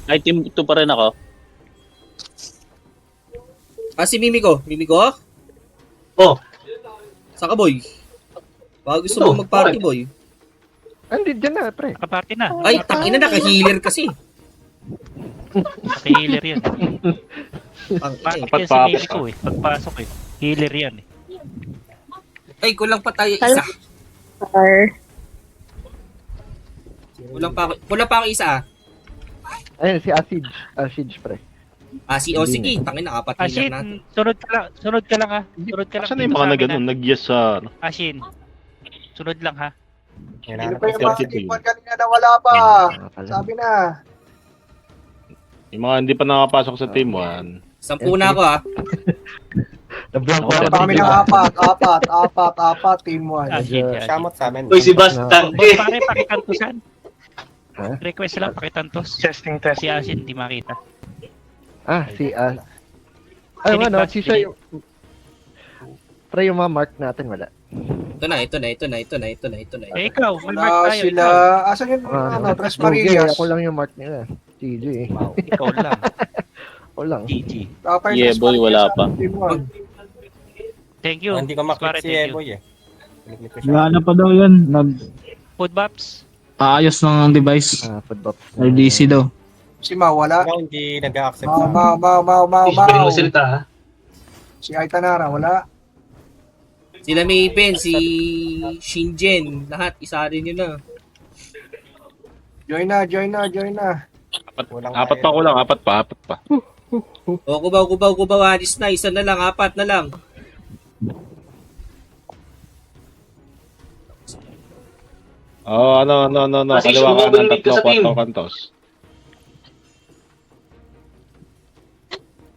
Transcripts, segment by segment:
Ay, team 2 pa rin ako. Si Mimiko. Mimiko? Oh, Saan ka, boy? Baka gusto Ito, mo mag-party, boy. Andi dyan na, pre. Nakaparty na. Ay, tangina na, ka-healer kasi. Naka-healer yan. Tangina Bakit yan si Mimi ko eh. Pagpasok eh. Healer yan eh. Ay, kulang pa tayo isa. Kulang pa ako isa. Ayun, si Acid. Acid, pre. Si sige, tangina, apat Ashin, healer natin. sunod ka lang. Sunod ka lang ha. Sunod ka lang. Saan na yung dito mga sa na amin, ganun? Nag-yes sa... ano? ha. Ashin. Sunod lang ha. Sino pa yung mga 32 tikman kanina na wala pa? Nakakala. Sabi na. Yung mga hindi pa nakapasok sa team 1. 10 na ako, ha. Nablank ko Wala na pa kami ng apat, team 1. Ashin. Samot sa amin. Uy, si Bastante. Boss, pare, pakitantusan. Ha? Request lang, pakitantos. Testing test. Si Ashin, di makita. Si Ay, Dinig ano, ba? si siya yung... Pre, yung mga mark natin, wala. Ito na. Eh, ikaw, may mark Wala tayo. sila. Ikaw. Asan yung Tres Lugi, Marias? ako lang yung mark nila. GG eh. Wow, ikaw lang. Ako lang. GG. Dapat yung Yeah, Tres boy, wala Marias, pa. Team 1. Thank you. Hindi ko Pare, maklik si thank you. Eboy eh. Kiniklik ko siya. Wala na pa daw yan. Food Bops. Nag-aayos ng device. Football. RDC daw. Si Ma, wala. Ikaw hindi nag-a-accept Mau, sa Pwede mo salita, ha? Si Aitanara, wala. Sila Maypen, si Shinjen, lahat, isa rin yun na. Join na. Apat pa ko lang, apat pa. O, kubaw, alis na, isa na lang, apat na lang. Ano. Kasi Kaliwa ka ng sumubalik ka sa team. 4 kantos.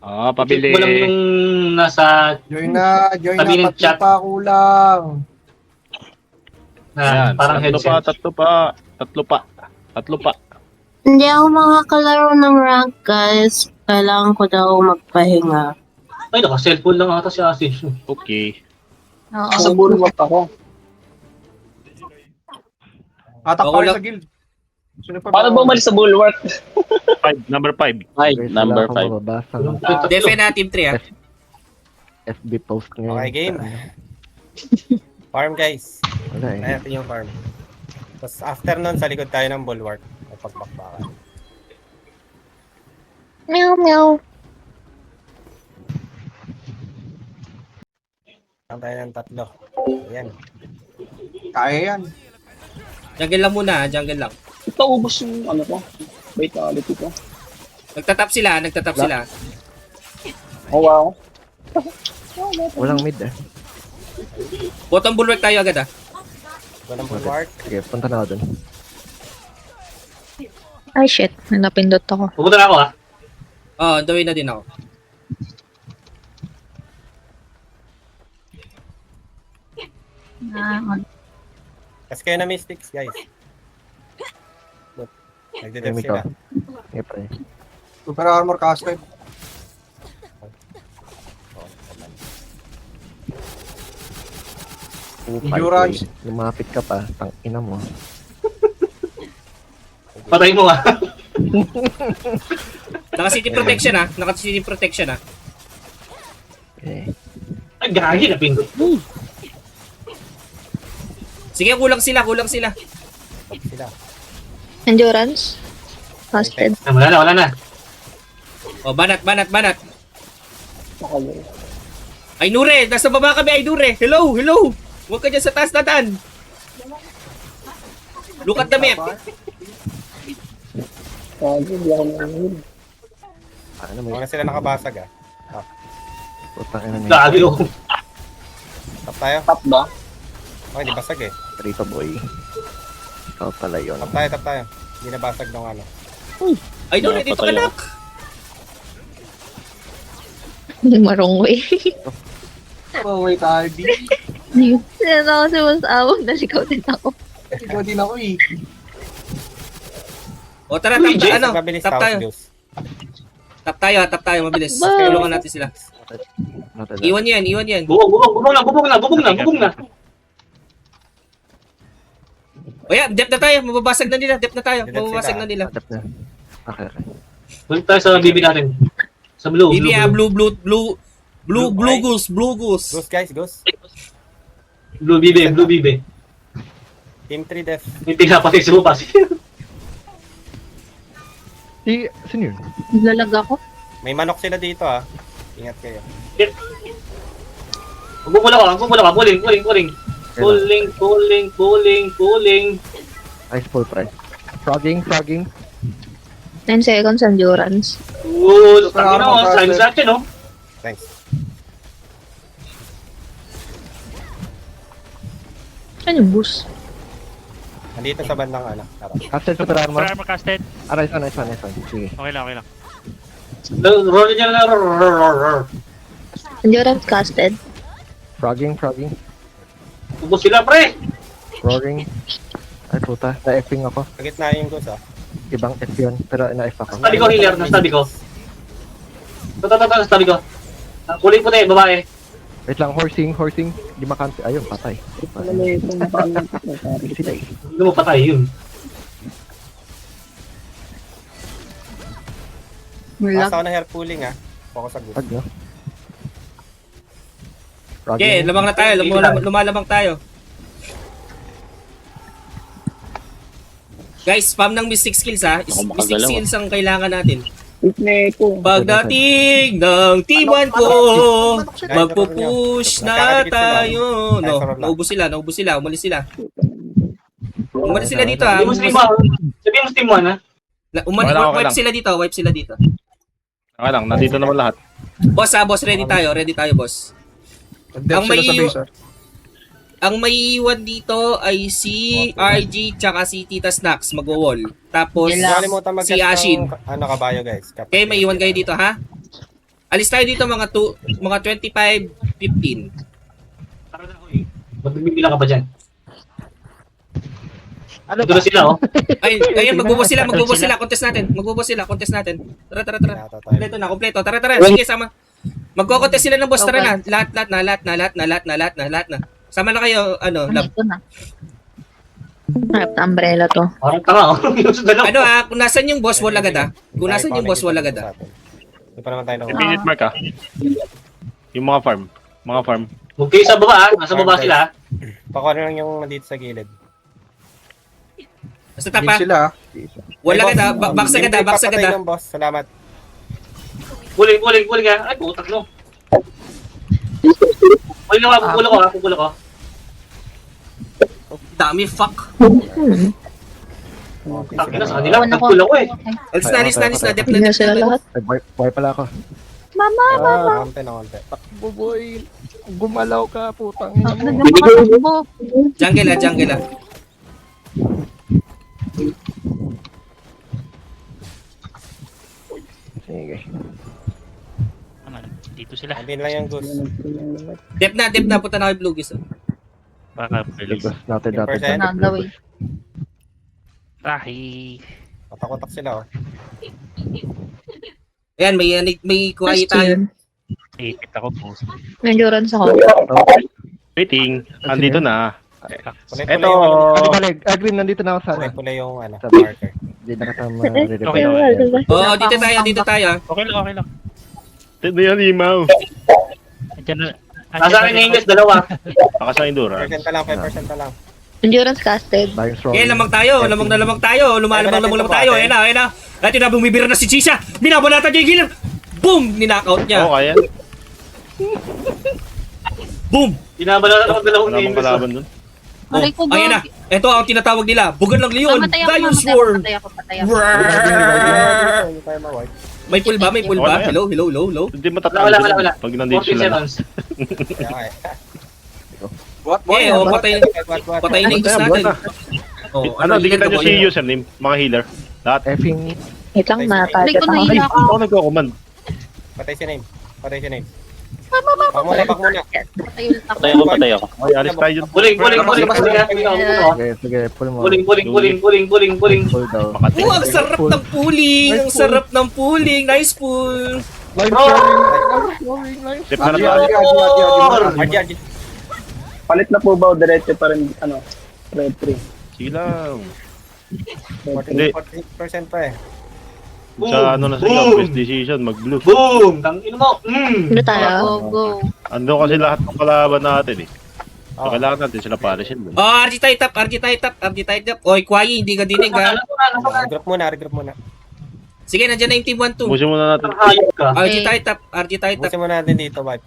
Pabili. Walang yung nasa... Join na, Sabi ng tatlo chat. pa kulang. Ayan, Parang headset. tatlo pa. Hindi ako makakalaro ng rank, guys. Kailangan ko daw magpahinga. Ay, naka-cellphone lang ata si Asin. Okay. Oo. Sa bulwark ako. Atak Ako pa rin lang. sa guild. Sino pa Paano ba umalis sa bulwark? Number 5. Number 5. Defe na, team 3, ha. FB post ngayon. Okay, game. Farm guys. Wala eh. Ayan yung farm. Tapos after nun, sa likod tayo ng bulwark. May pagbakbakan. Meow, meow. Lang tayo ng tatlo. Ayan. Kaya yan. Jungle lang muna, ha, jungle lang. Ito ubos yung ano ko. Vitality ko. Nagtatap sila. Oh wow. Walang mid eh. Bottom bulwark tayo agad, ha. Walang bulwark. Sige, punta na ako dun. Ay, shit. Napindot ako. Pupunta na ako, ha? On the way na din ako. Kasi kayo na mystics, guys. Nagde-dev Enemy ko. sila. Sige, pre. Super armor casted. Endurance. Lumapit ka pa. Tang ina mo. Patay mo, ha? Naka-city protection, ha. Naka-city protection, ha. Okay. Ay, gagi na pindot. Sige, kulang sila. Sila. Endurance. Hosted. Wala na. O, banat. Ay, Nure! Nasa baba kami, ay, Nure! Hello! Huwag ka dyan sa taas na tan! Look at the map! Ano mo? Huwag na sila nakabasag, ah. Putang ina niya. Gagi, oh. Top tayo. Top ba? Okay, di basag eh. Rito boy. Ikaw pala yun. Top tayo. Hindi na basag ng ano. Ay, Nure, dito ka, nak! Marunggoy. Oh, wait, Aldi. Sino ako si Mas Awag, naligaw din ako. Ikaw din ako eh. O, tara, Uy, Jay, Mabilis tap house tayo. juice. Tap tayo, mabilis. Bye. Tulungan natin sila. Iwan yan. Bubong na. O yan, depth na tayo. Mababasag na nila. Depth sila. Mababasag na nila. Adapt na. Okay, okay. Balik tayo sa BB natin. Sa blue. Bibi Blue, blue goose. Ghost guys, ghost. blue BB. Team 3 def. May pinapatay si Bupas. Sino yun? Naglalag ako. May manok sila dito ah. Ingat kayo. Magpupula ka. Pulling. Ice full price. Frogging. 9 seconds endurance. Oo, tangin na, slime sa akin, no? Thanks. Saan yung boost? Nandito sa bandang ano. Tara. Casted super armor. Super armor casted. Nice one. Sige. Okay lang. Roll niya na. Endurance casted. Frogging. Ubus sila, pre! Roaring. Ay puta, na-F-ing ako. Sa gitna yung ghost ah. Ibang F yun, pero na-F ako. Tabi ko, healer. Nasa tabi ko. Nasa tabi ko. Kuling puti, babae. Wait lang, horsing. Di makanti. Ayun, patay. Sila eh. Hindi mo patay yun. Nasa ako na hair pooling ah. Focus sa ghost. Pag no? Okay, lamang na tayo. Lumalamang tayo. Guys, spam ng Mystic Skills ha. Mystic Skills ang kailangan natin. Pagdating ng T1 ko, magpupush na tayo. No, naubos sila. Umalis sila dito ha. Sabihin mo stream 1 ha. Wipe sila dito. Okay lang, nandito naman lahat. Boss, ready tayo, boss. Nag-def Ang sila sa may- base, ah. Ang may iwan dito ay si RG tsaka si Tita Snacks magwo-wall. Tapos Nakalimutan si mag-guess Ashin. ng kabayo guys. Okay, may iwan kayo dito ha. Alis tayo dito mga 25-15. Tara na, hoy. Magbibila ka pa dyan. Ito na sila, oh. Ayun, magbubo sila. Contest natin. Tara. Nata tayo. Kompleto. Tara. Sige, sama. Magko-contest sila ng boss. Tara na. Lahat na. Sama na kayo, lab. Ito na. Harap na umbrella to. Parang tanga, oh. Yung sundan lang. Kung nasan yung boss wall agad ha. Kung nasan yung boss wall agad ha. Hindi pa naman tayo na Minute mark ah. Yung mga farm. Huwag kayo sa baba, ha. Nasa baba sila, ha. Pakuha na lang yung nandito sa gilid. Basta Lead tapa. sila, ah. Wall agad ha. Box agad ha. Papatay ng boss. Salamat. Kuling, ha. Ay, putak, no. Kuling na, pupulo ko. Dami, fuck. Tangin na sa kanila, nagpulo ko, eh. Alis na. Dep Hindi na sila lahat. Ay, buhay pala ako. Konti na konti. Buboy, gumalaw ka, putang. Jungle ha. Sige. Dito sila. Hindi lang yung ghost. Dep na. Punta na kay Blue Geese. Baka Ligos natin Yung dati. percent. On the way. Tahi. Patak-patak sila oh. Ayan, may kuhay tayo. Ipit ako post. Endurance ako. Waiting. Andito na. Kulay-kulay Eto. yung Balik, Green, nandito na ako sana. kulay-kulay yung Sabi. marker. Hindi na kasama. Okay. Oo, dito tayo. Okay lang. Tignan yan, Imaw. Andiyan na. Nasa akin na English, dalawa. Baka sa endurance. 5% na lang. Endurance casted. Buying strong. Okay, lamang tayo. Lumalamang tayo. Ayan na. At yun na, bumibira na si Chisha. Binabalatan niya yung healer. Boom! Ninakaut niya. Oo, kaya. Boom! Binabalatan ako dalawang Wala bang English. kalaban dun? Aray ko, Ayan na. Ito ang tinatawag nila. Bugan ng leon. Mamatay ako, Lion Swarm. patay ako. Hindi tayo ma-wipe. May pull ba? Okay. Hello. Hindi matatalo Wala. dun. Pag nandito 40 sila. seconds. Kaya What? Patay na yung gusto natin. Ano, di kita nyo si username, mga healer. Lahat. Effing. Wait lang, Ay, na-target ako. ako nagko-command. Patay si name. Back muna. Patay ako. Okay, alis tayo dun. Kuling, ha. Sige, pull mo. Kuling. Pull daw. Makati. Ang sarap ng pooling. Nice pull. Line Bro! flooring. Step na tayo. RG. Palit na po ba o diretso pa rin, red 3? Sige lang. 40% pa eh. Sa ano na sila, Boom! best decision, mag-blue. Boom! Tang ino mo. Ano tayo? Go. Ando kasi lahat ng kalaban natin eh. So, Oh. kailangan natin sila parishin. Oh, RG tayo tap. Oy, Kwai, hindi ka dinig ha. Regroup muna. Sige, nandiyan na yung team 1-2. Busin muna natin. Hayop ka. RG tayo tap. Busin muna natin dito, wipe.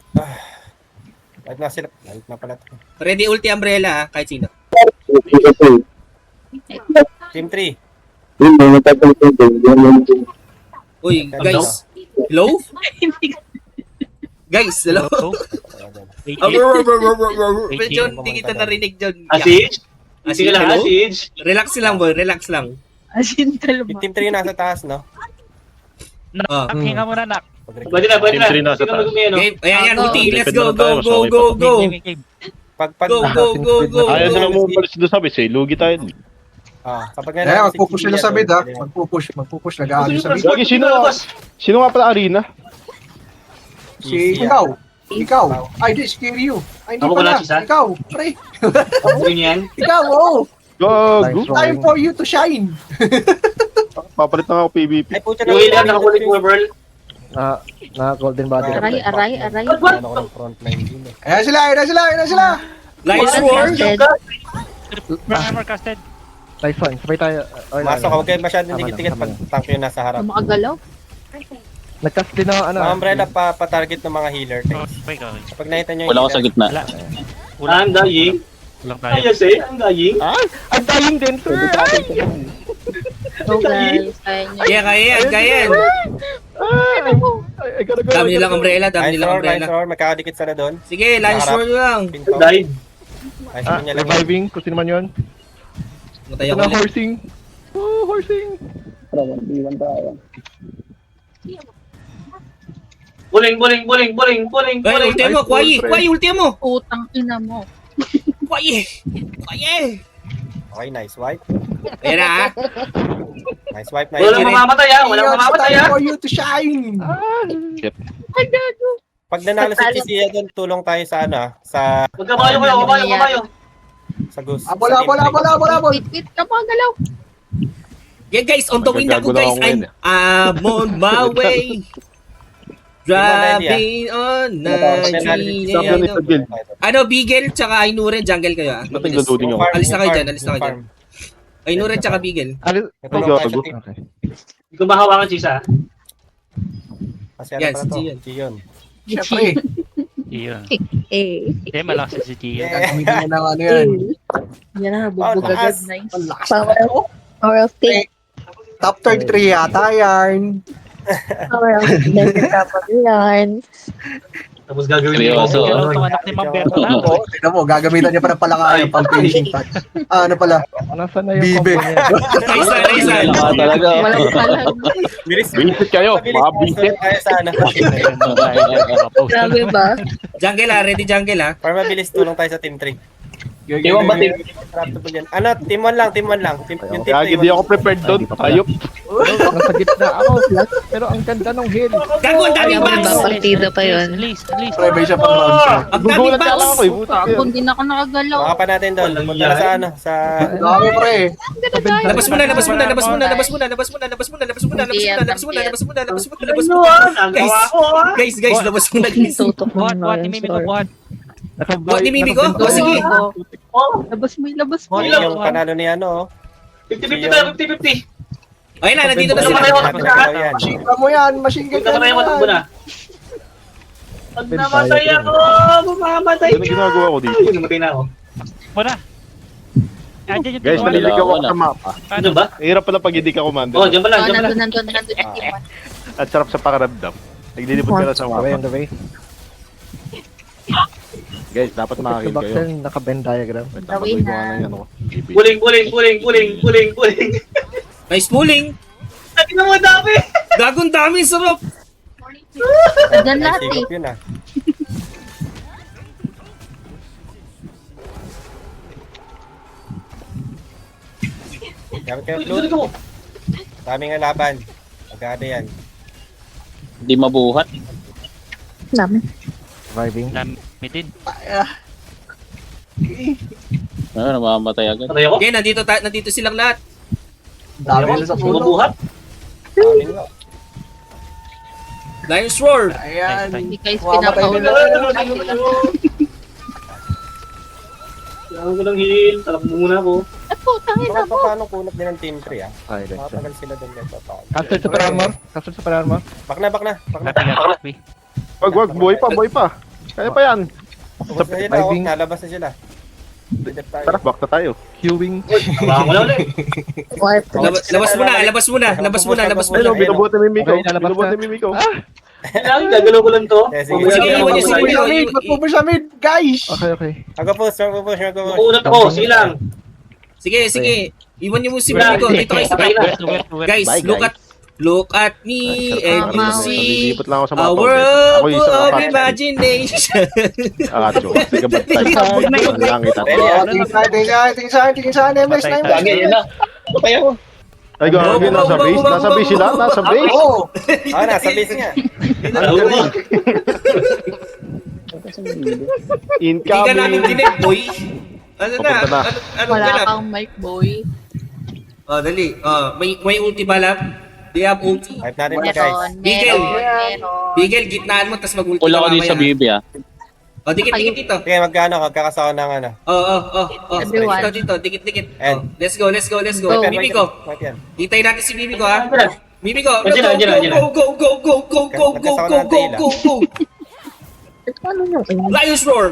Wipe na sila. Wipe na pala. Ready ulti umbrella ha, kahit sino. Team 3. Uy, guys. Hello? Guys, hello? Medyo hindi kita narinig dyan. Asij? Asij, Sige lang, hello? Asij. Relax lang boy, relax lang. Asin talma. Team 3 nasa taas, no? Ah. Nak, hinga muna, nak. Pwede na. Team three nasa Sige, taas. mag-umiyan, no? Game, ayan yan, Go. ulti. Let's Lipid go, na tayo, go, so go, go, Game, go. game, game. Pag Go, go, go, go. Ayaw nila mo umalis doon sa base eh. Lugi tayo. kapag Kaya magpupush sila sa mid ha. Magpupush. Nag-aalis sa mid. Lagi, sino nga pala Arena? Si Ikaw. Ay, di, si Kiryu. Ay, hindi Amo ko pala. na, Chisa? Ikaw, pre. Yun yan. Ikaw, oo. Gago. Time for you to shine. Papalit na ako PvP. Ay, pucha Yung ilan nakakulit mo, Burl. Na golden body. Aray. Ano ko ng frontline din eh. Ayan sila. Light Sword. Armor casted. Nice one. Sabay tayo. Masok, huwag kayo masyadong Tama dikit-dikit lang, pag tank yun nasa harap. Makagalaw? Nag-cast din ako, Mga umbrella pa-target ng mga healer. Okay, okay. Kapag nakita nyo Wala ko sa gitna. Wala. I'm dying. Kulang tayo. Ay, yes eh. I'm dying. I'm dying din, sir! Go guys. Kaya nyo. Kaya yan. I gotta go. Dami nilang umbrella, dami Nice nilang roar, umbrella. nice roar. Magkakadikit sana doon. Sige, Light Sword lang. Pinto. Died. Nice roar niya lang. Reviving, kung sino man yun. Matay Ito ako na, ulit. horsing. Oh, horsing. Buling. Ay, ulti mo, Kwai, ulti mo. Utang ina mo. Kwai. Okay, nice wipe. Ayan na ha. Nice wipe, nice Walang wipe. mamamatay ah. Walang mamamatay Time ah. for you to shine. Pag nanalo si Chisia doon, tulong tayo sa ano, sa Magkabayo kayo. sa Goose. Abola. Wait, kapagalaw. Yeah guys, on the wind ako Magagago lang guys. ako ngayon, I'm on my way. Driving on Ano, Beagle tsaka Ainuren, jungle kayo ah. Nothing Mabilis. to do ako. Alis na kayo dyan, alis na kayo dyan. Ainuren tsaka Beagle. Tulong tayo sa team. Okay. Hindi ko mahawakan, Chisa. Kasi ano Yes, pala to? Gion. Gion. Siyempre. Iyon. Eh. Hindi, malakas si Gio. Gagamitin na ng ano yan. Yan na, Oh, bubog lakas. agad. Nice. Ang lakas. Power of thing. Top 33 yata yan. Power of thing. Tapos yan. Tapos gagawin niyo. Seryoso. Pero itong anak ni Ma'am Berta na. Oo, tignan mo, gagamitan niya pa ng palakayan pang finishing touch. Ano pala? Nasaan na yung Bibe. combo niya? Nice. Talaga. Walang palag. Bilis. Bisit kayo, mga bisit. Tayo sa ano. Grabe ba? Jungle ah, ready jungle ah. Para mabilis, tulong tayo sa team 3. Iwan ba team? Ano, team 1 lang. Yung team Kaya 3. hindi ako prepared doon. Ayop. Nasa gitna ako. Pero ang ganda ng hill. Gago, ang daming Kaya box! partida pa yun. Release. Prebay siya pang round siya. Ang daming Gugulat ka box! lang ako eh. Buta kayo. Kung di na ako nakagalaw. Baka pa natin doon. Punta na sa ano, sa... Dami pre. Labas muna. Guys, labas muna guys. Tutok mo Buhat, buhat, ni Mimi ko, buhat. Buhat ni Mimi ko? O sige. Labas mo. Yung panalo ni ano, 50-50 tayo, 50-50. Ayun na, nandito na sila. Yan. Machine gun mo yan. Machine gun Punta ka na yung matakbo na. Pag namatay ako, bumamatay Ano ginagawa ko dito? Ay, namatay na ako. Muna. Andiyan yung Guys, tulungan. naliligaw ako sa mapa. Ano ba? Hirap pala pag hindi ka commander. Oh, dyan pa lang, Oh, dyan pa lang. nandun yung team one. At sarap sa pakiramdam. Naglilipot ka na sa On mapa. the way. Guys, dapat Sa makakill kayo. Baxel, naka-Venn diagram. Tapagoy ko nga lang yan ako. Puling. Nice pulling. Lagi na mo dami. Gagong dami, sarap. Nandyan lahat eh. Sigop yun ah. Gamit kayo, Flut. Tuloy ko. Daming nga laban. Agada yan. Hindi mabuhat. Dami. Surviving. Dami din. Namamatay agad. Patay ako. Okay, nandito silang lahat. Dami na sa puno. Bumubuhat. Daming nga. Lion's Roar. Ayan. Hindi guys, Mamamatay pinapaulo. nila. Kailangan ko lang heal. Takbo muna ako. Ay, putang ina mo. Paano kunot din ng team 3 ah? Ay, let's go. Matagal sila doon dito. Caster super armor. Caster super armor. Back na. Happy. Wag, buhay pa. Kaya pa yan. Ubus na sila, Diving. nalabas na sila. Didip tayo. Tara, back na tayo. Queuing. Tabahan ko lang ulit. Warp. Labas muna. Ayun, binubuhat na Mimiko. Okay, lalabas Binubuhat na. na Mimiko. Kailangan, gagalaw ko lang to. Sige, Sige, iwan niyo, sige. Mag-push sa mid, guys! Okay. Mag-push. Makuunat ako, sige lang. Sige. Iwan niyo mo si Miko. Dito kayo sa Okay na. Guys, Bye, look at me and you see Lilipot lang ako sa mga a tao. world Ako yung full isang of apat. imagination. Joke. Sige, ba't tayo? Ang langit at Tingin saan, MS na yun. Gagi, yun na. Patay ako. Ay, gagi, nasa base. Nasa base sila. Nasa base. Oo. Nasa base nga. Hindi ka namin Incoming. dinig, boy. Ano na? Papunta na. Ano Wala ka na? kang mic, boy. Dali. May ulti ba lang? Do you have ulti? Hype natin na guys. Bigel. Meron. Bigel, gitnaan mo, tapos mag-ulti Pula ka ko din sa mamaya. bibi ah. Dikit dito. Sige, magkakasawa ng ano. Everyone. Dito, dikit. And- Let's go. Go. Bibi ko. Hype yan. Hintayin natin si Bibi ko, ha? Bibi ko. Andiyan na. Go. Ano yung Lion's Roar.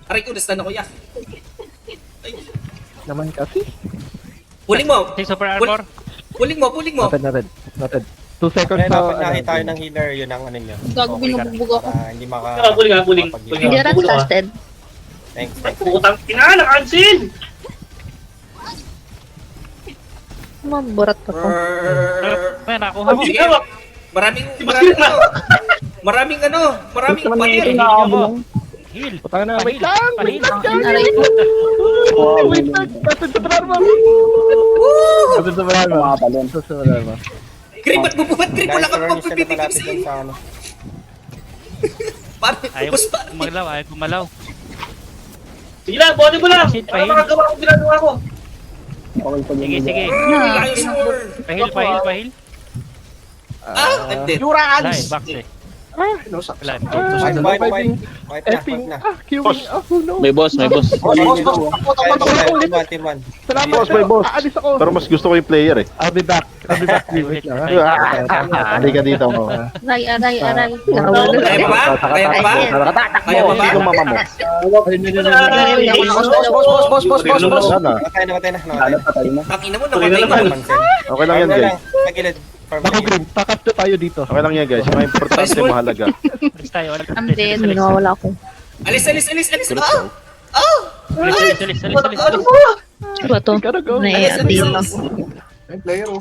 Aray ko, nastan ako, yak. Naman kasi. Puling mo. Take super armor. Puling mo. Noted. 2 seconds Kaya na. dapat nakita tayo ng healer, yun ang ano nyo. gago binububog ako? Para hindi maka... Puling. makapag-heal. Hindi rin casted. Thanks. Putang ina, naka-cancel! Maburat ko to. May nakuha mo. Sige. Maraming patir. Heal. Putang na. Wait lang. Pahil. Aray ko. Wait lang. Caster super armor. Caster super armor. Caster super armor. Grip, ba't bubuhat? Grip, wala kang Guys, sila malapit pagpipipipsi. dun sa ano. Ayaw gumalaw. Sige lang, buhatin mo lang. Shit, Para pahil. makagawa ko ginagawa ko. Sige. Lion's Roar. Pahil. I'm dead. Yurans! Live, back eh. No, sa... Live. Wipe na. Queuing. Oh no. May boss. Boss, Team 1. Salamat. Boss, may boss. Aalis ako. Pero mas gusto ko yung player eh. I'll be back. Wait lang. Hindi ka dito mo. Aray. Kaya pa ba? Sino mama mo? Boss. Sana. Namatay na. Ang ina mo, namatay mo. Okay lang yan, guys. Tagilid. Ako, Grim. Takat na tayo dito. Okay lang yan, guys. Mga importante, mahalaga. Alis tayo. I'm dead. Nawawala ko. Alis. Alis. Ano ba to? Gotta go. Naiadil lang. May player, oh.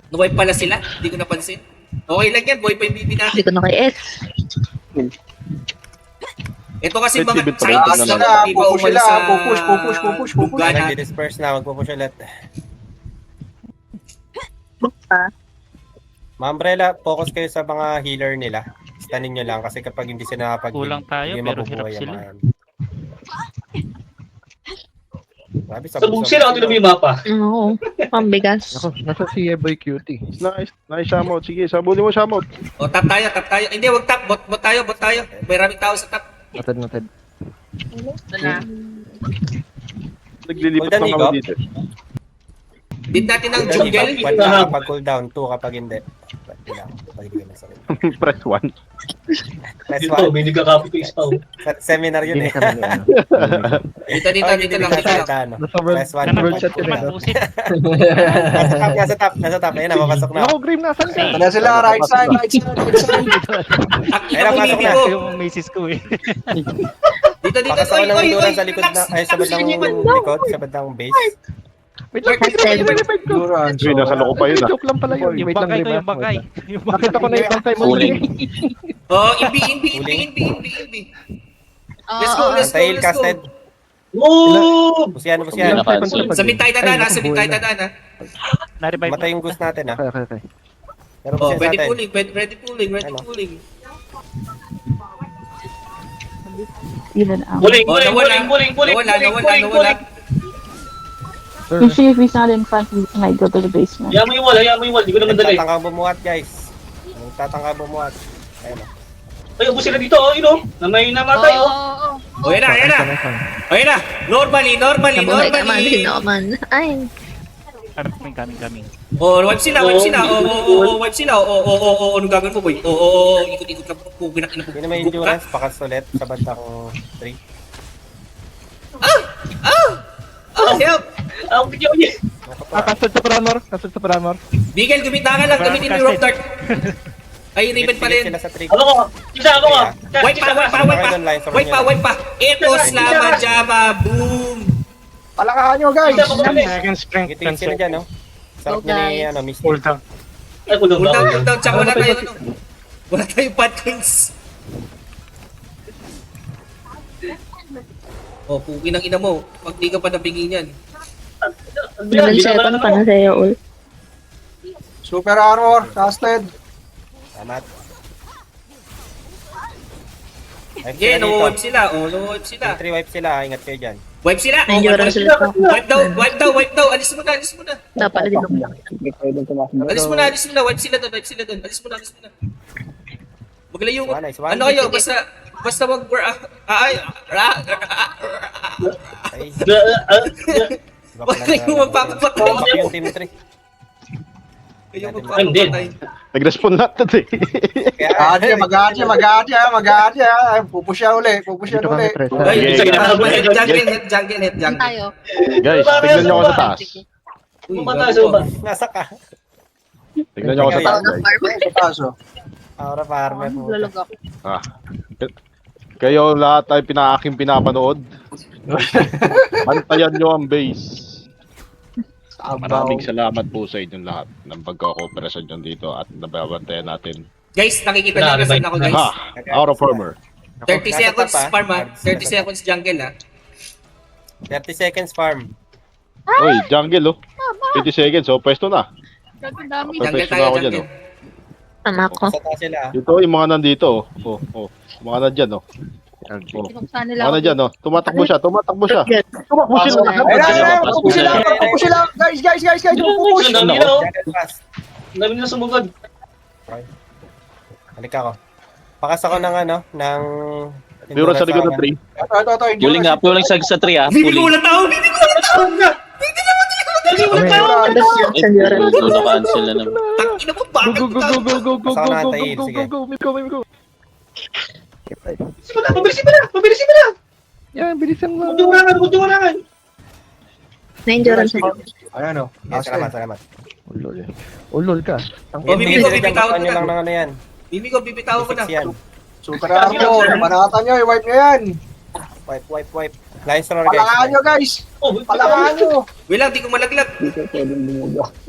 Nawipe pala sila. Hindi ko napansin. Okay lang yan. Boy pa yung bibi natin. Hindi ko na kay S. Ito kasi mga Tibit pa rin scientists naman. na hindi pa Pupush umalis sila, sa pupush. Bugana. Nag-disperse na. Magpupush ulit. Ma-umbrella, focus kayo sa mga healer nila. Stanin nyo lang kasi kapag hindi sila nakapag-heal, Kulang tayo, hindi pero mabubuhay hirap ang sila. mga yan. Grabe, Sabog sila, ang tinumi mapa. Oo. Pambigas. Ako, nasa si Boy Cutie. Nice, Shamot. Sige, sabuli mo, Shamot. O, tap tayo. Hindi, wag tap. Bot tayo. May maraming tao sa tap. Noted. Naglilipat Hold on, pa Nico. kami dito. Bid natin ng jungle. 1 na kapag cooldown, 2 kapag hindi. Kapag hindi ka masakit. Press 1. Press Dito, 1. may nagka-copy paste pa. Seminar yun Hindi eh. na kami ano. Dito lang. Nasa world, Press 1. world chat yun. Pusit. Nasa top. Ayun na, mapasok na. Ako, Grim, nasan ka? Ano sila, right side. Akita mo, pasok bibi na. ko. Yung misis ko eh. Dito. Pakas ako ng endurance sa likod na, ay sa bandang likod, sa bandang base. Wait lang, wait ko. Yurans. Uy, nasa loko pa yun ah. Joke lang pala yun. Yung Wait lang, bangkay ko, Grim. yung bangkay. Nakita ko na yung bangkay mo. Huling. Oh, imbi. Let's go. Anti-heal casted. Oh! Busiyan. Sa mid tayo dadaan, ha? Na-revive. Matay yung goose natin ah. Okay. Pero Oh, busiyan ready natin. pulling. Even out. Buling. Nawala. Usually, if he's not in front, we might go to the basement. Hayaan mo yung wall, hayaan mo yung wall. Di ko naman dali. Nagtatangka bumuhat, guys. Nagtatangka bumuhat. Ayun o. Ay, ubos sila dito, oh, yun oh. Na may namatay, oh. O, yan na, yan na. O, yan na. Normally. Ay. Coming. O, wipe sila. O, wipe sila. O, anong gagawin mo, boy? O, ikot-ikot ka po. Hindi naman yung endurance, pakas ulit sa bandang 3. Help! Ang bigyan niya. Kasad sa Paramor. Bigel, gamitin mo yung rope dart. Ay, ribbon pa rin. Sila sa 3. Ako ko. Isa ako ko. Wipe pa. Etos, lama, jama, boom. Palakahan nyo, guys! Second strength. Gitigit sila dyan, no? Sarap Go, niya ni, guys. Misty. Hold down. Ay, kulong Cool na. down. Tsaka wala tayong pot coins. O, pugi ng ina mo. Pag di ka pa nabingin yan. Ilang second pa na sa'yo, ul. Super armor, casted. Salamat. Wipe Yeah, sila dito. no-wipe sila. No-wipe sila. Yung 3 wipe sila, ingat kayo dyan. Wipe sila. Endurance ulit ako. Wipe daw. Alis mo na. Dapat na din ako. Alis mo na. Wipe sila doon. Alis mo na. Maglayo. Nice one. Ano kayo? Basta wag... Ay, Wag kayong magpapapatay. Bakit yung team 3? Kayong magpapapatay. Nag-respond lahat na eh. Mag-aadya. Pupusya uli. Guys, Guys, jungle head. Tayo. Guys, tignan nyo ako sa taas. Pumatay sa baba. Nasa ka. Tignan nyo ako sa taas, Ng guys. farmer. Aura farmer po. Lulog ako. Kayo lahat ay aking pinapanood. Bantayan nyo ang base. Maraming salamat po sa inyong lahat ng pagkakooperasyon nyo dito at nababantayan natin. Guys, nakikita niyo kasi ako, guys. Out of armor. 30 seconds farm ha. 30 seconds jungle ha. 30 seconds farm. Uy, jungle oh. 50 seconds oh, pwesto na. Jungle Pwesto na tayo, ako dyan jungle. oh. Anak ko. Sa taas sila. Ito yung mga nandito oh. Mga nandyan oh. Saan nila Mga nandyan oh. Tumatakbo siya. Tumakbo sila. Pupusya lang. Guys. Pupush. Ang dami na, oh. Jungle fast. Ang dami na sumugod. Halika ako. Pakas ako ng Puro sa likod ng tree. Ito. Puling sa 3 ah. Bibi ko Puling. ulang tao. Sa endurance. Cancel na naman. Tangina mo, bakit Mabilisin mo na. Yan, bilisan mo. Huwag yung warangan. Na-endurance ako. Ayan o. Salamat. Ulol ka. Bibi ko, bibitawan ko nyo lang na. ng ano yan. Bibi ko, bibitawan ko na. Yan. Super armor. Banatan nyo. I-wipe nyo yan. Wipe. Lions roar guys. Palakahan nyo, guys. Palakahan nyo. Wait lang, di ko malaglag.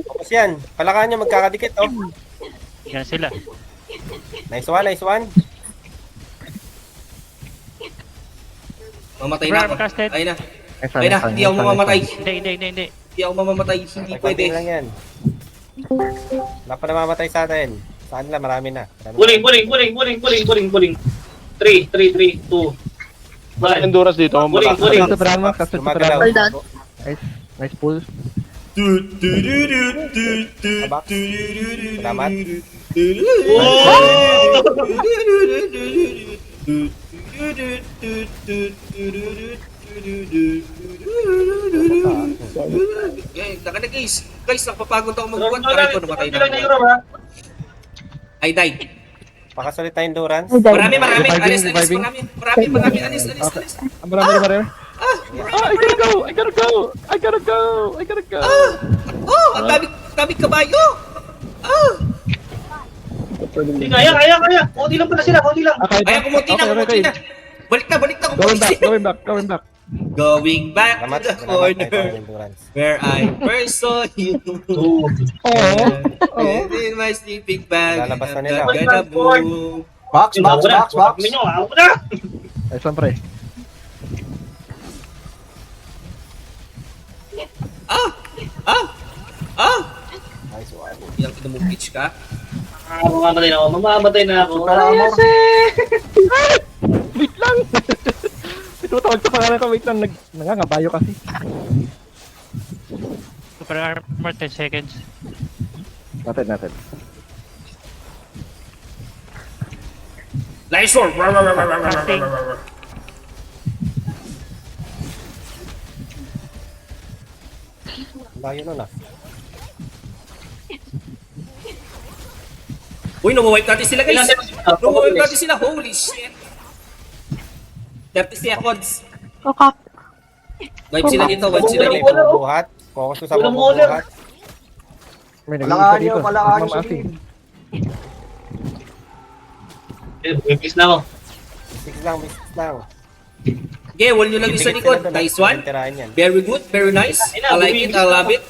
Tapos yan. Palakahan nyo magkakadikit oh. Yan sila. Nice one. Mamatay na ako. Casted. Ayun na, hindi ako mamamatay. Hindi. Hindi ako mamamatay. Hindi pwede. Pwede lang yan. Wala pa namamatay sa atin. Saan nila? Marami na. Buling. 3, 2, 1. Endurance dito. Buling. Kasad sa Paramor. Gumagalaw. Hold on. Nice pull. Salamat. Taka na guys. Guys, napapagod ako magbuhat. Aray ko, namatay na ako. I died. Pakas ulit tayong endurance. Marami. Alis. Reviving. Marami. Alis. Marami. I gotta go. Oh, ang daming kabayo. Hindi, kaya. Kunti lang pala sila, kunti lang. Ay, kumunti na. Balik na. Going back. Going back Salamat. to the Salamat tayo corner tayong endurance. where I first saw you. In my sleeping bag. Lalabas na nila. Gonna boom. Box. Kami nyo, ako na. Ay, siyempre. Nice one. Ilang kinamugitch ka? Mamamatay na ako. Super armor. Wait lang! Tutawag sa pangalan ko, wait lang. Nangangabayo kasi. Super armor 10 seconds. Natin. Lion Sword! Layo nun ah. Uy, namawipe natin sila guys! Namawipe natin sila, holy shit! 30 seconds! Kokak. Wipe sila dito, wipe sila May dito. bubuhat. Focus ko sa bubuhat. May Malakaan nag-iisa nyo, dito. malakaan nyo sa Mamaasing. Bigis na ako. Six lang. Okay, wall nyo lang yung sa likod. Nice one. Tirahan yan. Very good, very nice. I like it, I love it.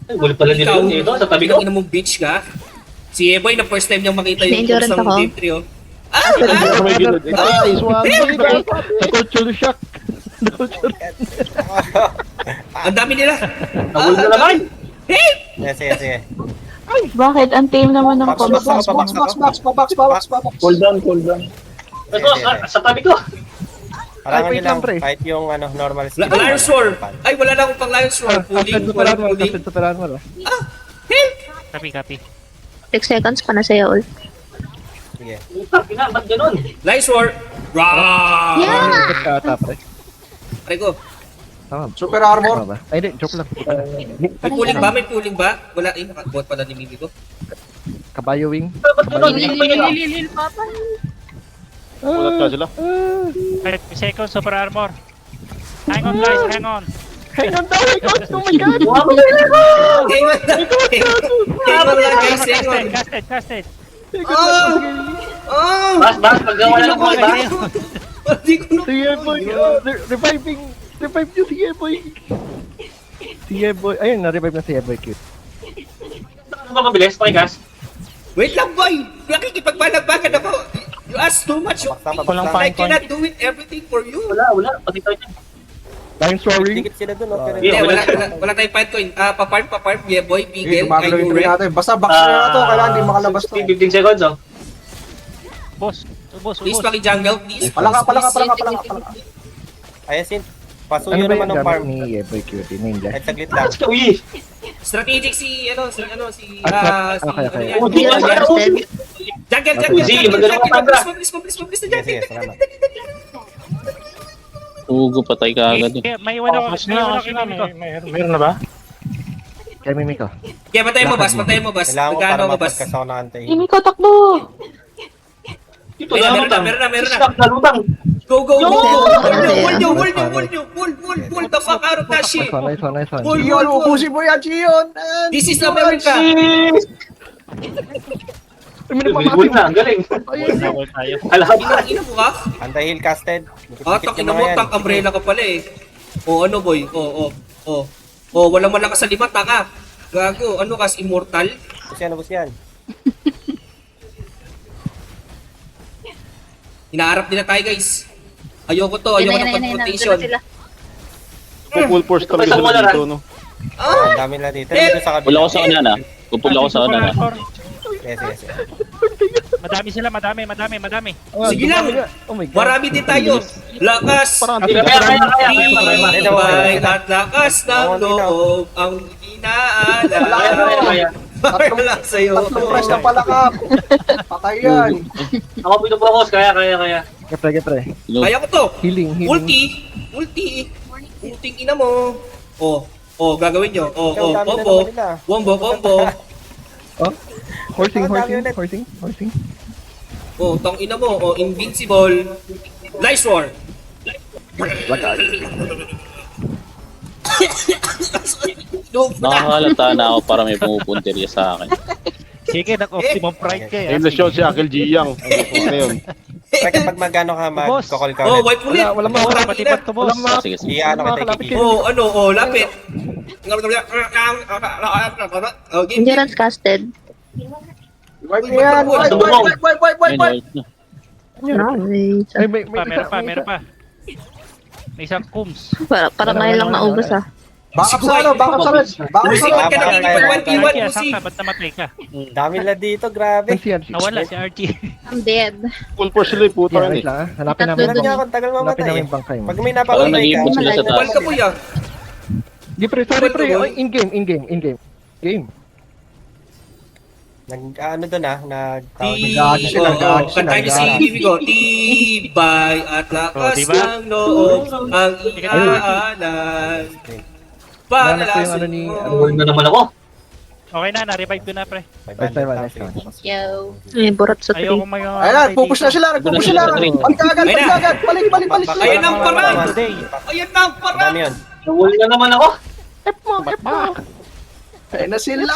Ay, wala pala nila yun dito, sa tabi ko. Ina mong bitch ka. Si Eboy na first time niyang makita yung Na-endurance post ng ako. Game 3 oh. Oh my God. Nice one! Culture shock! Ang dami nila. Nahul na naman. Hey! Sige. Bakit? Ang tame naman ng Pabak, Cobb. Box. Cool down. Ito, sa tabi ko. Parangan wait nyo lang. lang, pre. Kahit yung normal skill. Lion Sword. Ay, wala na akong pang Lion Sword. Pulling. Superahan mo. Help! Copy. 6 seconds pa na sa'yo, ul. Sige. Puta, pina, ba't ganun? Lion Sword. Rah! Yeah! Ikot ka ata, pre. Pare ko. Tama. Super armor. Tama ba? Ay, di. Joke lang. May pulling ba? May pulling ba? Wala. Eh, nakabot pala ni Mimi ko. Kabayo wing. Ba't ganun? Ulat ka sila. 5 seconds, super armor. Hang on guys, hang on. Hang on daw! Oh my God! Buha mo na yun. Hang on lang. Hang on lang guys. Hang on. Casted. Oh! Bas, paggawa na lang ko, ba? Hindi ko na. Sige, boy! Reviving! Revive nyo, sige, boy! Sige, boy! Ayun, na-revive na sige, boy. Cute. Ano ba mabilis? Pakikas? Wait lang boy! Nakikipagbalagbagan ako! You ask too much! Walang I cannot do it everything for you! Wala. Pati tayo dyan. Lion soaring! Dikit sila dun, oh. Pero Hindi, Yeah, wala tayong fight coin. Pa-farm, yeah boy, Hindi, Bigel, gumagalaw are yung you tuloy ready? natin. Basta box na to, kailangan di makalabas to. 15 seconds, oh. Boss. Please paki-jungle, please. Palaka. Ayasin. Ano Pasuyo ba naman yung ng farm. gamit ni Boy Cutie? Ninja? Kahit saglit lang. Uy! Strategic si Okay. Jungle, Sige, magaling ka, Tantra. please na Sige, jungle. salamat. Ugo, patay ka agad. Okay, may iwan ako. Meron na ba? Kaya Mimi ko. Kaya patayin mo, boss. Magkano Kailangan ko para mo, boss? mapagkas ako ng antay. Imi ko, takbo! Ito Meron na, na, meron na. Stop na lutang. Go! No! Pull the fuck out of that shit! Nice one. Pull. Gion, ubusin mo yan, Gion! This is America! Bilibul na, ang galing. Bawal tayo. Alaban. Ina mo ka? Anti-heal casted. Takin na mo, tank umbrella ka pala eh. Ano boy? Walang malakas sa lima, taka. Gago, ano kas, immortal? Bus yan. Hinaharap nila tayo guys. Ayoko ng confrontation. Full force talaga sila dito, no? Ang dami na dito. Dito sa Pula kabila. ko sa unana. Pupula ko sa unana. Sige. Madami sila, madami. Sige lang. Oh my God. Marami din tayo. Lakas. Tibay at lakas ng loob ang inaalala. Para lang sa'yo. Tatlong press na palakap. Patay yan. Ako pinupokos, kaya. Gepre. Kaya ko to. Healing. Ulti. Ulting ina mo. Gagawin nyo. Combo. Horsing. Tang ina mo. Invincible. Lice Roar. Nakakalata na ako para may pumupunteriya sa akin. Sige, nag-optimum pride kayo. Ayun na shot si Akil G Yang. Ano yun? Pero kapag magano ka, mag-call ka ulit. Wipe ulit. Wala Pati ba't to, boss? Sige. Iyaano kita ikikita. Lapit. Okay. Endurance casted. Wipe mo yan. Wipe. Ayun, na. Nice. May Meron pa. May isang cooms. Para ngayon lang naubos ah. Backup sa ano, backup sa red. Backup sa Usipan ka red. nakikipag 1v1, RT, Usi. asang ka, ba't namatay ka? Dami na dito, grabe. Ay, si RG. Nawala si RT. I'm dead. Full force sila yung puta Yeah, yun wait eh. lang ah. Hanapin namin Ano yung niya ako, tagal Hanapin mamatay. namin yung bangkay mo. Pag may Parang napapatay ka, nag-iipon sila sa Tuwal taas. ka, Boy, ah. Di pre, sorry pre. Tuwal ka, boy. Ay, in-game, in-game, in-game. Game. ano doon nagtawag. Nag-aagi sila, nag-aagi sila, Kantahin niyo si nag-aagi. Bibi ko. Tibay at lakas diba? ng loob ang iaalan. Nanak ko yung ano ni... Ano na naman ako? Okay na, na-revive ko na, pre. Nice time, nice time. Yo. Ay, burot sa tree. Ayoko may... Ayun na, nagpupush na sila, nagpupush sila. Balik agad, balik agad. Balik, balik, balik. Ayan ang parang! Today. Ayan na ang parang! Dami yun. Nawala na naman ako. Ayun na sila.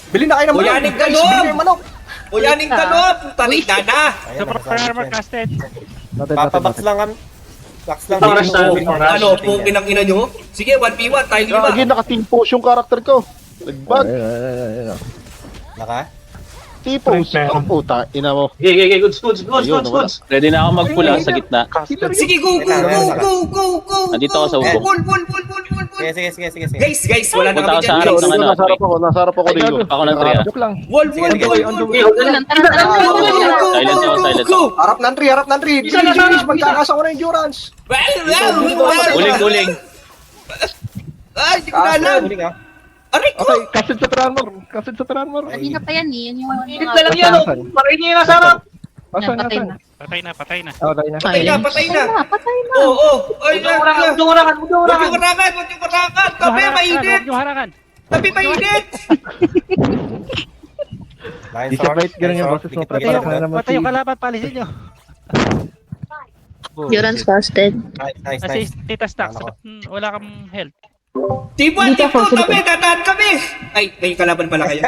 Bili na kayo ng O, manok. yaning Guys, galon. bili kayo ng manok. O yaning galop! Tarik na na! Ayan, Super nakasama armor siya. casted. Noted, Papabox noted. lang kami. Box lang. Ito, rush tayo. dito. Ano, pong inang-ina nyo? Sige, 1v1, tayo lima. Lagi naka-team pose yung character ko. Nagbag. Ayun. Naka? Team pose. Ang puta, ina mo. Okay, goods, goods, goods, Ayun, goods, wala. goods. Ready na ako magpula sa gitna. Sige, go, go, go, go, go, go! Nandito ako sa ubok. Wall. Sige. Guys, wala na Punta kami ako sa dyan, harap guys. ng ano. Nasa harap ako dito. Ako ng Tria. Joke lang. Wall. Sige, Silent ako, silent ako. Harap ng tree, harap ng tree. Bilis, magkakasa ko na endurance. Uling. Ay, di ko na alam. Huli ka. Aray ko! Okay, kasid sa Tranmor. Kasid sa Tranmor. Kanina pa yan eh. Yan yung Hit na lang yan, oh. Parain niya yung nasa harap. Asan, Patay asan? na. Patay na. Oh, tayo na. Patay na. Patay na. Oo. Ay, Huwag yung orangan, huwag yung Huwag orangan. yung karangan. Tabi, mainit. Huwag yung harangan. Tabi, mainit. Line Di siya sword, bait, ganun line yung sword, boses mo. dikit-dikit Patay Patay ka na lang. naman Patay yung kalaban, palisin nyo. Durance busted. Nice. Kasi Tita Stacks, Ano ko? ba't wala kang health? Team 1, Team 2, kami. Tatahan kami. Ay, may kalaban pala kayo.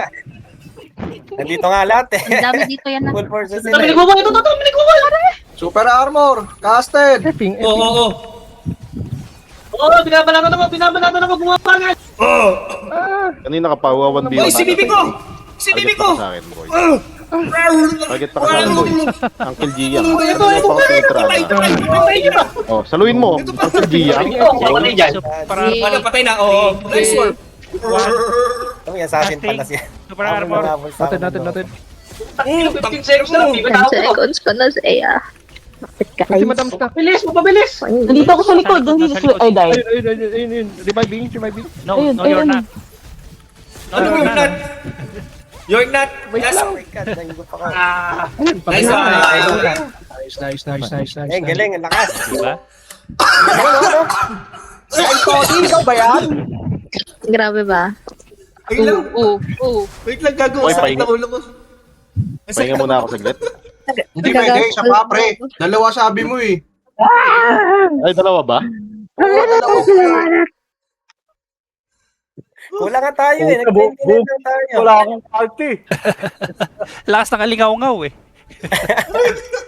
Nandito nga lahat eh. Ang dami dito yan na. Full forces Ito, sila. pinagbubuhay. Ito, pinagbubuhay. Super armor, casted. Effing, Oo. Oo, binabalatan ako, bumapangan. Oo. Kanina ka pa, 1v1. Oy, si Bibi ko. Si Bibi ko. Sa akin, boy. Target pa ka sa akin, boy. Uncle Gia. Ito. Oh, saluin mo. Uncle Gia. Ito, kapatid dyan. Super Ano, patay na. Oo. Nice work. Ito may assassin pala siya. Super armor. Noted. 15 seconds na lang, 10 bibitaw ko. seconds pa na siya. Bakit ka Si Madam Stack. Bilis, mapabilis. Nandito ako sa likod. I died. Ayun. Reviving. No, you're not. No, you're not. You're not. Wait Yes. lang. Oh my God, nanggup ako. Nice one. Nice. Eh, galing, ang lakas. Diba? Ay, Tony, ikaw ba yan? Grabe ba? Ay lang. Wait lang, gago. Oy, Sakit pahinga. na ulo mo. Pahinga muna ako saglit. Hindi pwede, isa pa pre. Dalawa sabi mo eh. Ay, dalawa ba? Kulang nga tayo eh. Nag-maintenance lang tayo. akong party. Lakas ng alingaw-ngaw eh.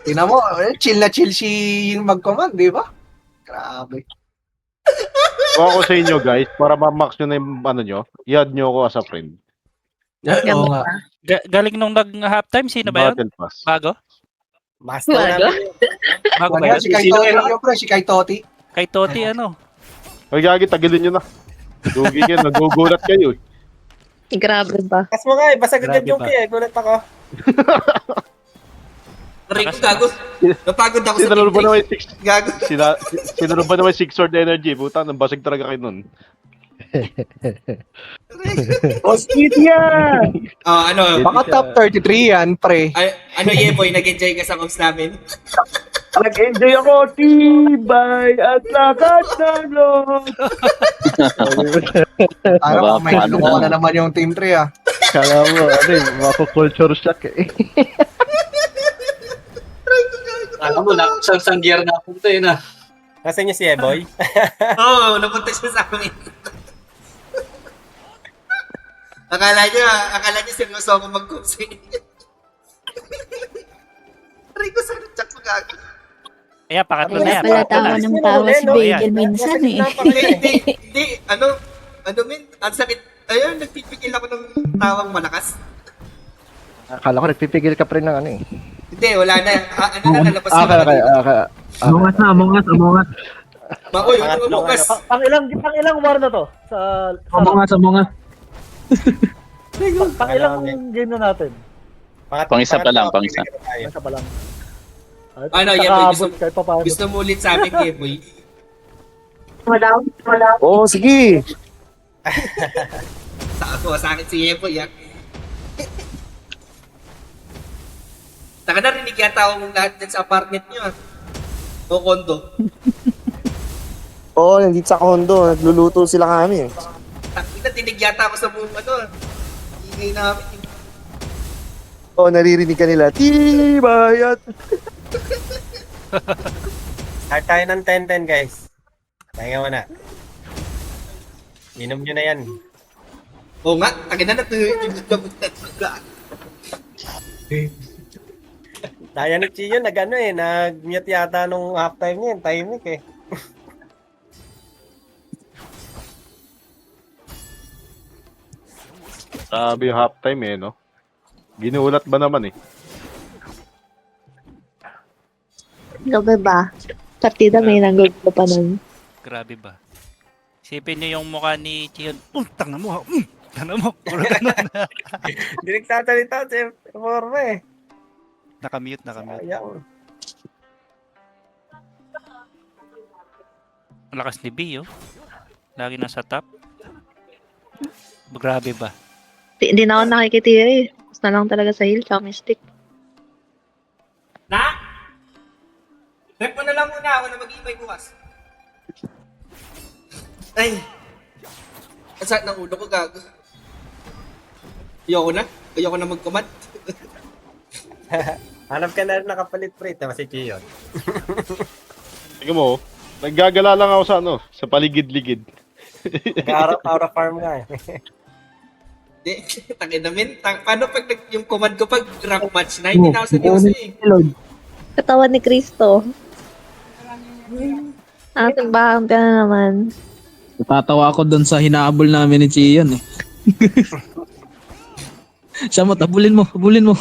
Tingnan mo, chill na chill si yung mag-command, di ba? Grabe. Kung ako sa inyo, guys, para ma-max nyo na yung ano nyo, i-add nyo ako as a friend. Oo nga. Galing nung nag-halftime, sino ba yun? Battle Pass. Bago? Master namin. Bago Wag ba yan, yun? si Kai Toti yung pre, si Kai Toti. Kay Toti, ano? Huwag gagi, tagilin nyo na. Dugi kayo, nagugulat kayo eh. Grabe ba? Kas mo nga eh. Basag agad Grabe yung ba? kaya. Gulat ako. Aray ko, gago. Napagod ako sa Sinunod ba team naman yung six, Gago. sinunod ba naman yung six sword energy? Puta, nang basag talaga kayo nun. Hospit yan! Ano? Baka top 33 yan, pre. Ano Yeboy, nag-enjoy ka sa comms namin? Nag-enjoy ako, tibay at lakas ng loob. Ano, may naluko na naman yung team 3 ah. Kala mo, ano eh, mako-culture shock eh. Alam mo, isang gear na punta yun ah. Nasaan niyo si Eboy? Oo, napunta siya sa amin. akala niya seryoso ako mag-comms eh. Aray ko, sakit siya ko gago. Ayan, pakatlo na Wala yan. pala Pakatlo tawa na. ng tawa si Ayan. Bagel minsan eh. Hindi, ano min, ang sakit. Ayun, nagpipigil ako ng tawang malakas. Akala ko nagpipigil ka pre ng ano eh. Hindi, wala na. Ano na, nalabas na. Among Us. Makoy, Pangatlong bukas. Pang-ilang war na to? Sa mga. Pang-ilang game na natin? Pang-isa pa lang, pang-isa. Isa pa lang. Ano, yeah, boy, Kahit pa paano. Gusto mo ulit sa amin, Keboy? Wala. Oo, sige. Sa akin si Yeboy, yan. Taka narinig yata akong lahat dyan sa apartment nyo, ah. O kondo. Oo, nandito sa kondo. Nagluluto sila kami. Takina, tinig yata ako sa buong ano. Ingay namin. Oo, naririnig ka nila. Tibayat! Start tayo ng 10-10 guys. Pahinga mo na. Inom nyo na yan. Oo nga, takina na. Daya ni Chio nag-ano eh, nag-mute yata nung halftime niya, timing eh. Sabi yung halftime eh, no? Ginulat ba naman eh? Grabe ba? Partida may nanggulo pa nun. Grabe ba? Isipin niyo yung mukha ni Chion. Tanga mo ha. Tanga mo. Puro ganun. Hindi nagsasalita si Forma eh. Nakamute. Sayang. Ang lakas ni B, oh. Lagi nasa top. Grabe ba? Hindi na ako nakikitira eh. Gusto na lang talaga sa heal, tsaka mystic. Na? Rep mo na lang muna ako na mag-ibay bukas. Ay. Ang sakit ng ulo ko, gago. Ayoko na mag-command. Hanap ka na rin nakapalit pre, tama si Chio. Tingnan mo, naggagala lang ako sa paligid-ligid. Nag-aura farm nga eh. Di, tangin namin. Paano pag yung command ko pag rank match na, hindi na ako seryoso eh. Katawan ni Cristo. Ating bakang ka na naman. Natatawa ako doon sa hinahabol namin ni Chion eh. Siya mo, habulin mo.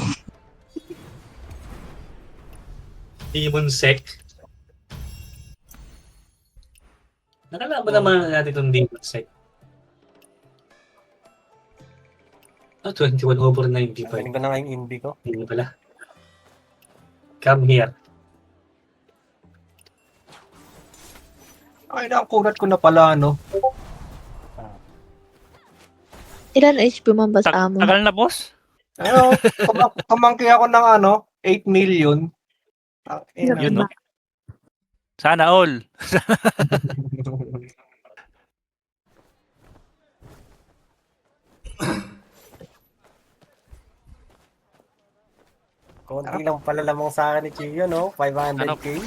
Demon Sec. Nakalaban naman natin itong Demon Sec. 21/95. Galing ko na nga yung inbi ko. Hindi pala. Come here. Ay, nakurat ko na pala, no? Ilan HP mo ba sa amo? Tagal na, boss? Ano, kumangki ako ng 8 million. Yun, no? Sana all. Konti lang pala lamang sa akin ni Chio, no? 500k.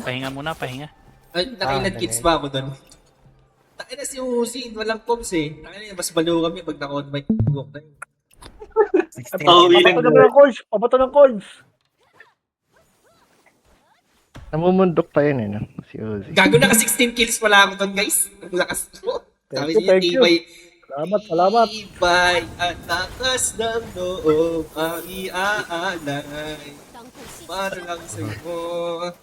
Pahinga muna, pahinga. Ay, nakailan kids ba ako doon? Takina si Uzi, walang comms eh. Takina, mas baliw kami pag naka-on-mic walk na yun. 16. Pabato ng coins. Namumundok pa yun eh, no? Si Uzi. Gago naka 16 kills pala ako doon, guys. Ang lakas mo. Sabi niya, Thank you. tibay. Salamat. Tibay at lakas ng loob ang iaalay. Para lang sa'yo.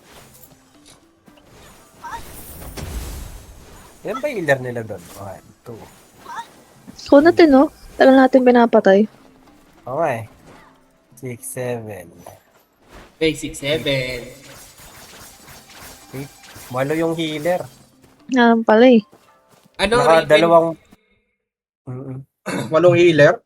Yan ba healer nila doon? 1, 2. Kung natin, no? Tagal natin pinapatay. Okay. 6, 7. Okay, 6-7. Malo yung healer. Nga pala eh. Ano, Naka Raven? dalawang... Walong healer?